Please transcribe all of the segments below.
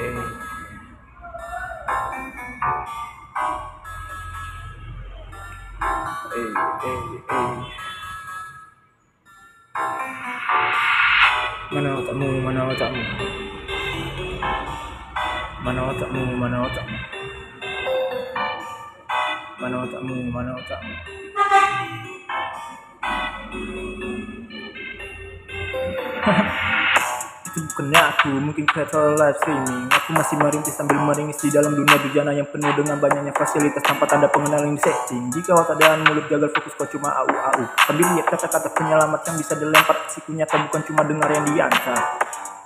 Mana otakmu, mana otakmu, mana otakmu, mana otakmu, mana otakmu, mana otakmu. Itu bukannya aku, mungkin kreator live streaming. Aku masih merintis sambil meringis di dalam dunia bujana yang penuh dengan banyaknya fasilitas tanpa tanda pengenal yang disetting. Jika otak dan mulut gagal fokus, kau cuma au-au sambil lihat kata-kata penyelamat yang bisa dilempar ke siku nyata, bukan cuma dengar yang diantar.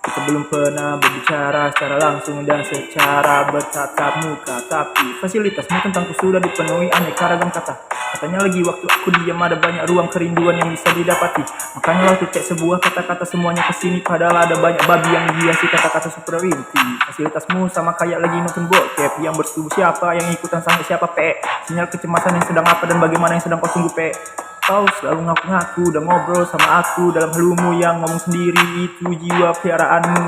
Kita belum pernah berbicara secara langsung dan secara bertatap muka, tapi fasilitasmu tentangku sudah dipenuhi aneka ragam kata. Katanya lagi waktu aku diam ada banyak ruang kerinduan yang bisa didapati. Makanya waktu cek sebuah kata-kata semuanya kesini, padahal ada banyak babi yang dihiasi kata-kata super inti. Fasilitasmu sama kayak lagi nonton bokep, yang bersetubuh siapa, yang ikutan sampai siapa pe. Sinyal kecemasan yang sedang apa dan bagaimana yang sedang kau tunggu pe. Kau selalu ngaku-ngaku udah ngobrol sama aku dalam halumu yang ngomong sendiri itu jiwa piaraanmu.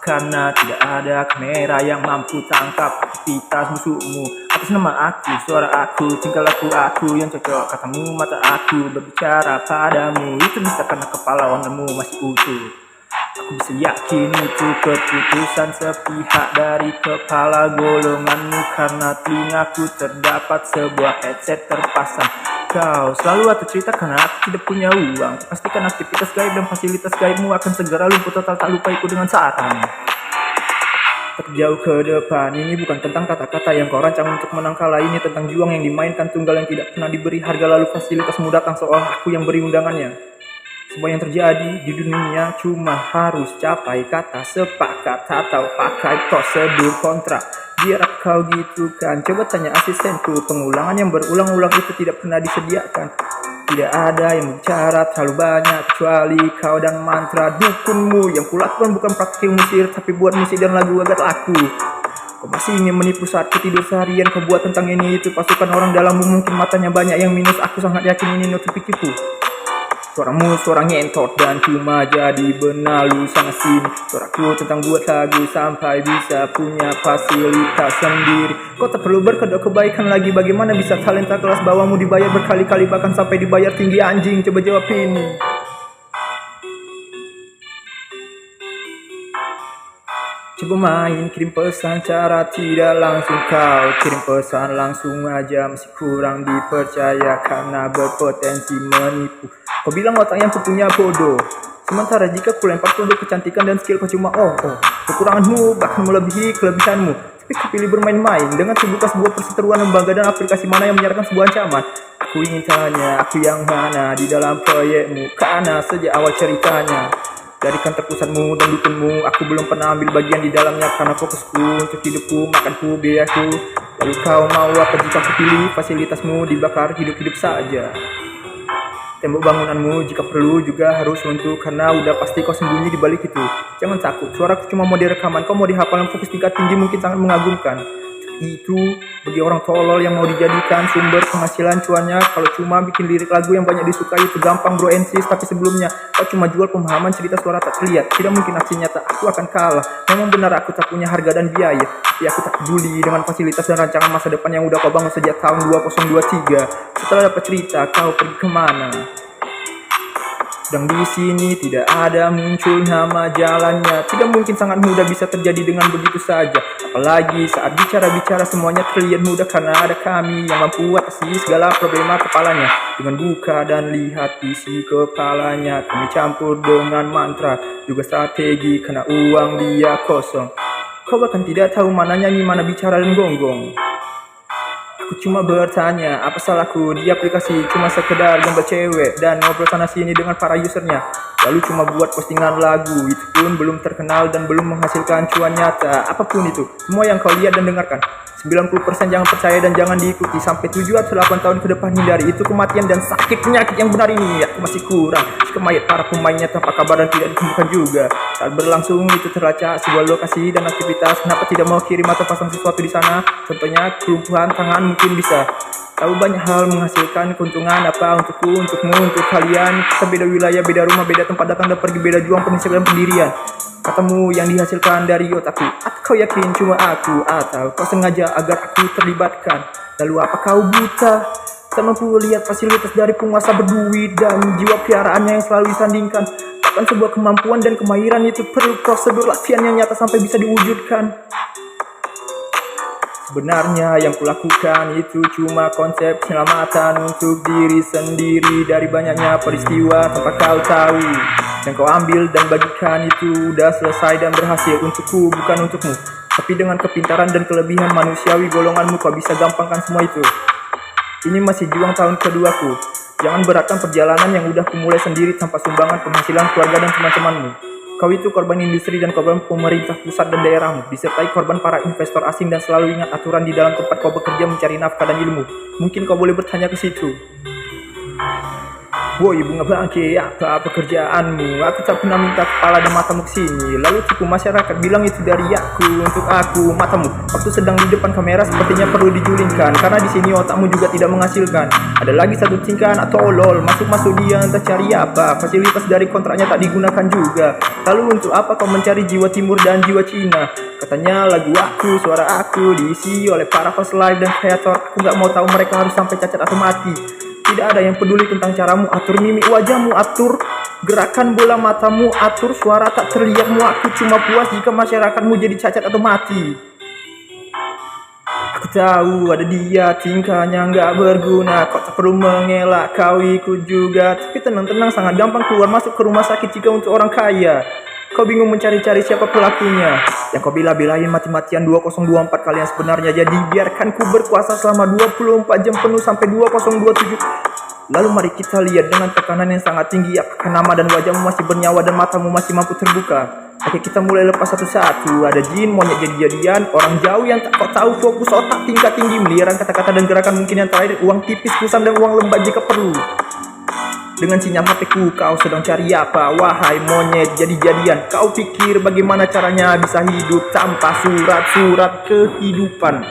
Karena tidak ada kamera yang mampu tangkap aktivitas musuhmu. Atas nama aku, suara aku, tingkah laku aku yang cocok katamu, mata aku berbicara padamu. Itu bisa karena kepala onamu masih utuh. Aku bisa yakin itu keputusan sepihak dari kepala golonganmu, karena telingaku terdapat sebuah headset terpasang. Kau selalu atau cerita karena aku tidak punya uang. Pastikan aktivitas gaib dan fasilitas gaibmu akan segera lumpuh total, tak lupa ikut dengan saran. Terjauh ke depan, ini bukan tentang kata-kata yang kau rancang untuk menang kalah. Ini tentang juang yang dimainkan tunggal yang tidak pernah diberi harga, lalu fasilitasmu datang seolah aku yang beri undangannya. Semua yang terjadi di dunia cuma harus capai kata sepakat atau pakai prosedur kontrak. Biar kau gitu kan, coba tanya asistenku. Pengulangan yang berulang-ulang itu tidak pernah disediakan. Tidak ada yang bicara terlalu banyak kecuali kau dan mantra dukunmu. Yang kulakukan bukan praktik ilmu sihir, tapi buat musik dan lagu agar laku. Kau masih ingin menipu saat tidur seharian. Kau buat tentang ini itu, pasukan orang dalammu mungkin matanya banyak yang minus. Aku sangat yakin ini tipu-tipu. Suaramu suara ngentot dan cuma jadi benalu sana sini. Suaraku tentang buat lagu sampai bisa punya fasilitas sendiri. Kau tak perlu berkedok kebaikan lagi. Bagaimana bisa talenta kelas bawahmu dibayar berkali-kali, bahkan sampai dibayar tinggi anjing? Coba jawab ini. Coba main kirim pesan cara tidak langsung. Kau kirim pesan langsung aja masih kurang dipercaya karena berpotensi menipu. Kau bilang otak yang kupunya bodoh, sementara jika ku lempar produk kecantikan dan skill kau cuma kekuranganmu bahkan melebihi kelebihanmu. Tapi kau pilih bermain-main dengan membuka sebuah perseteruan lembaga dan aplikasi mana yang menyarankan sebuah ancaman. Aku ingin tanya, aku yang mana di dalam proyekmu, karena sejak awal ceritanya dari kantor pusatmu dan dukunmu, aku belum pernah ambil bagian di dalamnya karena fokusku untuk hidupku, makanku, biayaku. Lalu kau mau apa jika aku pilih fasilitasmu dibakar hidup-hidup saja? Tembok bangunanmu jika perlu juga harus runtuh, karena udah pasti kau sembunyi di balik itu. Jangan takut, suaraku cuma mau direkaman, kau mau dihafalan fokus tingkat tinggi mungkin sangat mengagumkan. Itu bagi orang tolol yang mau dijadikan sumber penghasilan cuannya. Kalau cuma bikin lirik lagu yang banyak disukai itu gampang bro NCs, tapi sebelumnya kau cuma jual pemahaman cerita suara tak terlihat. Tidak mungkin aksi nyata, aku akan kalah. Memang benar aku tak punya harga dan biaya, tapi aku tak peduli dengan fasilitas dan rancangan masa depan yang udah kau bangun sejak tahun 2023. Setelah dapat cerita, kau pergi kemana? Dan di sini tidak ada muncul nama jalannya. Tidak mungkin, sangat mudah bisa terjadi dengan begitu saja. Apalagi saat bicara-bicara semuanya terlihat mudah karena ada kami yang mampu atasi segala problema kepalanya. Dengan buka dan lihat isi kepalanya, kami campur dengan mantra juga strategi karena uang dia kosong. Kau bahkan tidak tahu mana nyanyi, mana bicara dan gonggong. Aku cuma bertanya, apa salahku di aplikasi cuma sekedar gambar cewek dan ngobrol sana sini dengan para usernya. Lalu cuma buat postingan lagu, itu pun belum terkenal dan belum menghasilkan cuan nyata. Apapun itu, semua yang kau lihat dan dengarkan, 90% jangan percaya dan jangan diikuti. Sampai 7 atau 8 tahun ke depan hindari itu kematian dan sakit penyakit yang benar ini. Aku masih kurang jika mayat para pemainnya tanpa kabar dan tidak ditemukan juga. Saat berlangsung itu terlacak sebuah lokasi dan aktivitas. Kenapa tidak mau kirim atau pasang sesuatu di sana? Contohnya kelumpuhan tangan mungkin bisa. Tahu banyak hal menghasilkan keuntungan apa untukku, untukmu, untuk kalian. Kita beda wilayah, beda rumah, beda tempat datang dan pergi, beda juang, prinsip dan pendirian. Katamu yang dihasilkan dari otakku, atau kau yakin cuma aku, atau kau sengaja agar aku terlibatkan? Lalu apa kau buta? Tak mampu lihat fasilitas dari penguasa berduit dan jiwa piaraannya yang selalu disandingkan. Bahkan sebuah kemampuan dan kemahiran itu perlu prosedur latihan yang nyata sampai bisa diwujudkan. Sebenarnya yang kulakukan itu cuma konsep penyelamatan untuk diri sendiri dari banyaknya peristiwa tanpa kau tahu. Dan kau ambil dan bagikan itu udah selesai dan berhasil untukku, bukan untukmu. Tapi dengan kepintaran dan kelebihan manusiawi golonganmu kau bisa gampangkan semua itu. Ini masih juang tahun keduaku. Jangan beratkan perjalanan yang udah kumulai sendiri tanpa sumbangan penghasilan keluarga dan teman-temanmu. Kau itu korban industri dan korban pemerintah pusat dan daerahmu, disertai korban para investor asing, dan selalu ingat aturan di dalam tempat kau bekerja mencari nafkah dan ilmu. Mungkin kau boleh bertanya ke situ. Woi bunga bangke, apa pekerjaanmu? Aku tak pernah minta kepala dan matamu kesini. Lalu tipu masyarakat bilang itu dari aku, untuk aku, matamu. Waktu sedang di depan kamera sepertinya perlu dijulingkan, karena di sini otakmu juga tidak menghasilkan. Ada lagi satu tingkah atau tolol, masuk dia entah cari apa. Fasilitas dari kontraknya tak digunakan juga. Lalu untuk apa kau mencari jiwa timur dan jiwa Cina? Katanya lagu aku, suara aku diisi oleh para host live dan kreator. Aku gak mau tahu mereka harus sampai cacat atau mati. Tidak ada yang peduli tentang caramu, atur mimik wajahmu, atur gerakan bola matamu, atur suara tak terlihatmu. Aku cuma puas jika masyarakatmu jadi cacat atau mati. Aku tahu ada dia, tingkahnya nggak berguna. Kau tak perlu mengelak, kau ikut juga. Tapi tenang-tenang, sangat gampang keluar masuk ke rumah sakit jika untuk orang kaya. Kau bingung mencari-cari siapa pelakunya. Yang kau bela-belain mati-matian 2024 kalian sebenarnya. Jadi biarkan ku berkuasa selama 24 jam penuh sampai 2027. Lalu mari kita lihat dengan tekanan yang sangat tinggi, apakah nama dan wajahmu masih bernyawa dan matamu masih mampu terbuka. Oke, kita mulai lepas satu-satu. Ada jin, monyet jadi-jadian, orang jauh yang tak kau tahu, fokus otak tingkat tinggi, meliran kata-kata dan gerakan mungkin yang terakhir, uang tipis, kusam dan uang lembat jika perlu. Dengan sinyal HP-ku, kau sedang cari apa? Wahai monyet jadi-jadian, kau pikir bagaimana caranya bisa hidup tanpa surat-surat kehidupan?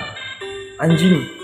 Anjing.